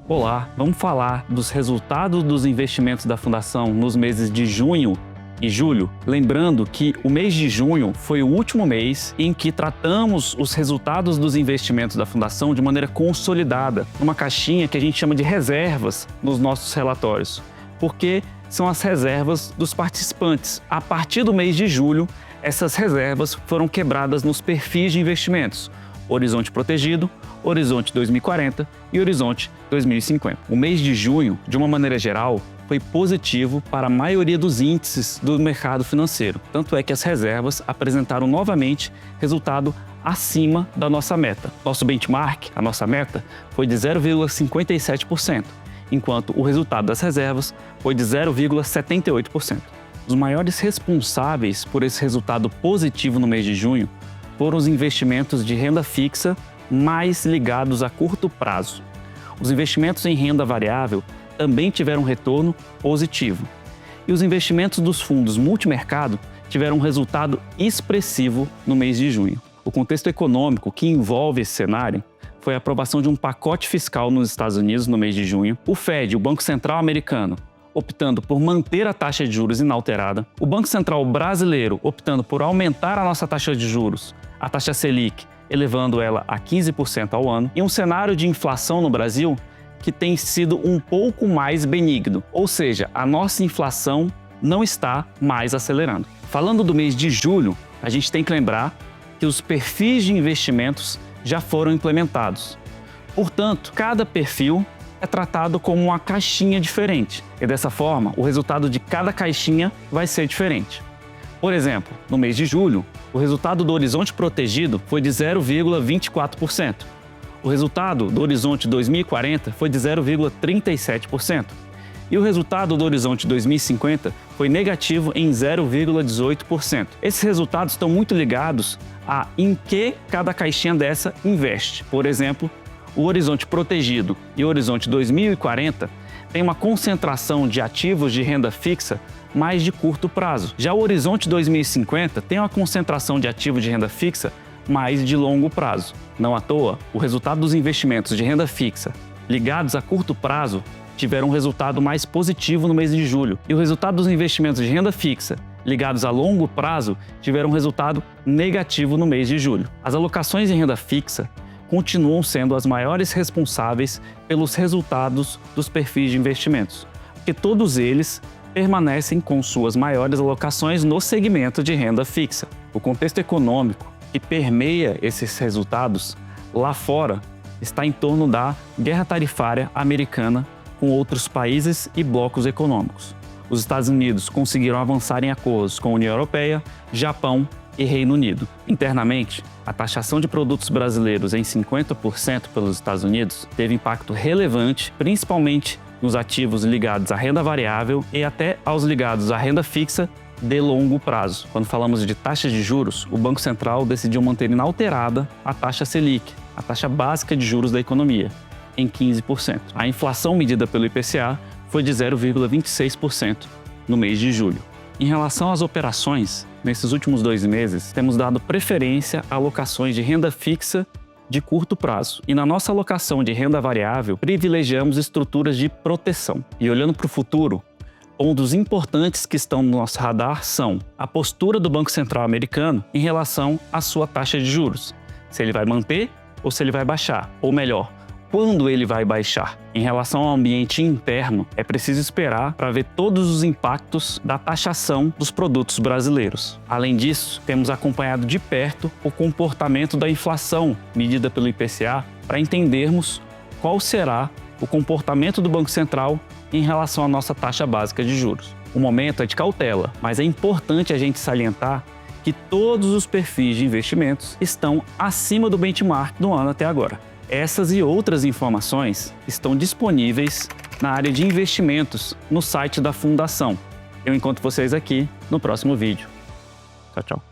Olá, vamos falar dos resultados dos investimentos da Fundação nos meses de junho e julho. Lembrando que o mês de junho foi o último mês em que tratamos os resultados dos investimentos da Fundação de maneira consolidada, numa caixinha que a gente chama de reservas nos nossos relatórios, porque são as reservas dos participantes. A partir do mês de julho, essas reservas foram quebradas nos perfis de investimentos: Horizonte Protegido, Horizonte 2040 e Horizonte 2050. O mês de junho, de uma maneira geral, foi positivo para a maioria dos índices do mercado financeiro. Tanto é que as reservas apresentaram novamente resultado acima da nossa meta. Nosso benchmark, a nossa meta, foi de 0,57%, enquanto o resultado das reservas foi de 0,78%. Os maiores responsáveis por esse resultado positivo no mês de junho foram os investimentos de renda fixa mais ligados a curto prazo. Os investimentos em renda variável também tiveram um retorno positivo. E os investimentos dos fundos multimercado tiveram um resultado expressivo no mês de junho. O contexto econômico que envolve esse cenário foi a aprovação de um pacote fiscal nos Estados Unidos no mês de junho. O Fed, o Banco Central americano, optando por manter a taxa de juros inalterada. O Banco Central brasileiro optando por aumentar a nossa taxa de juros, a taxa Selic, elevando ela a 15% ao ano. E um cenário de inflação no Brasil que tem sido um pouco mais benigno, ou seja, a nossa inflação não está mais acelerando. Falando do mês de julho, a gente tem que lembrar que os perfis de investimentos já foram implementados. Portanto, cada perfil é tratado como uma caixinha diferente, e dessa forma, o resultado de cada caixinha vai ser diferente. Por exemplo, no mês de julho, o resultado do Horizonte Protegido foi de 0,24%. O resultado do Horizonte 2040 foi de 0,37%. E o resultado do Horizonte 2050 foi negativo em 0,18%. Esses resultados estão muito ligados a em que cada caixinha dessa investe. Por exemplo, o Horizonte Protegido e o Horizonte 2040 têm uma concentração de ativos de renda fixa mais de curto prazo. Já o Horizonte 2050 tem uma concentração de ativos de renda fixa mais de longo prazo. Não à toa, o resultado dos investimentos de renda fixa ligados a curto prazo tiveram um resultado mais positivo no mês de julho. E o resultado dos investimentos de renda fixa ligados a longo prazo tiveram um resultado negativo no mês de julho. As alocações em renda fixa continuam sendo as maiores responsáveis pelos resultados dos perfis de investimentos, porque todos eles permanecem com suas maiores alocações no segmento de renda fixa. O contexto econômico que permeia esses resultados lá fora está em torno da guerra tarifária americana com outros países e blocos econômicos. Os Estados Unidos conseguiram avançar em acordos com a União Europeia, Japão e Reino Unido. Internamente, a taxação de produtos brasileiros em 50% pelos Estados Unidos teve impacto relevante, principalmente nos ativos ligados à renda variável e até aos ligados à renda fixa de longo prazo. Quando falamos de taxa de juros, o Banco Central decidiu manter inalterada a taxa Selic, a taxa básica de juros da economia, em 15%. A inflação medida pelo IPCA foi de 0,26% no mês de julho. Em relação às operações, nesses últimos 2 meses, temos dado preferência a alocações de renda fixa de curto prazo. E na nossa alocação de renda variável, privilegiamos estruturas de proteção. E olhando para o futuro, pontos importantes que estão no nosso radar são a postura do Banco Central americano em relação à sua taxa de juros. Se ele vai manter ou se ele vai baixar, ou melhor, quando ele vai baixar. Em relação ao ambiente interno, é preciso esperar para ver todos os impactos da taxação dos produtos brasileiros. Além disso, temos acompanhado de perto o comportamento da inflação medida pelo IPCA para entendermos qual será o comportamento do Banco Central em relação à nossa taxa básica de juros. O momento é de cautela, mas é importante a gente salientar que todos os perfis de investimentos estão acima do benchmark do ano até agora. Essas e outras informações estão disponíveis na área de investimentos no site da Fundação. Eu encontro vocês aqui no próximo vídeo. Tchau, tchau.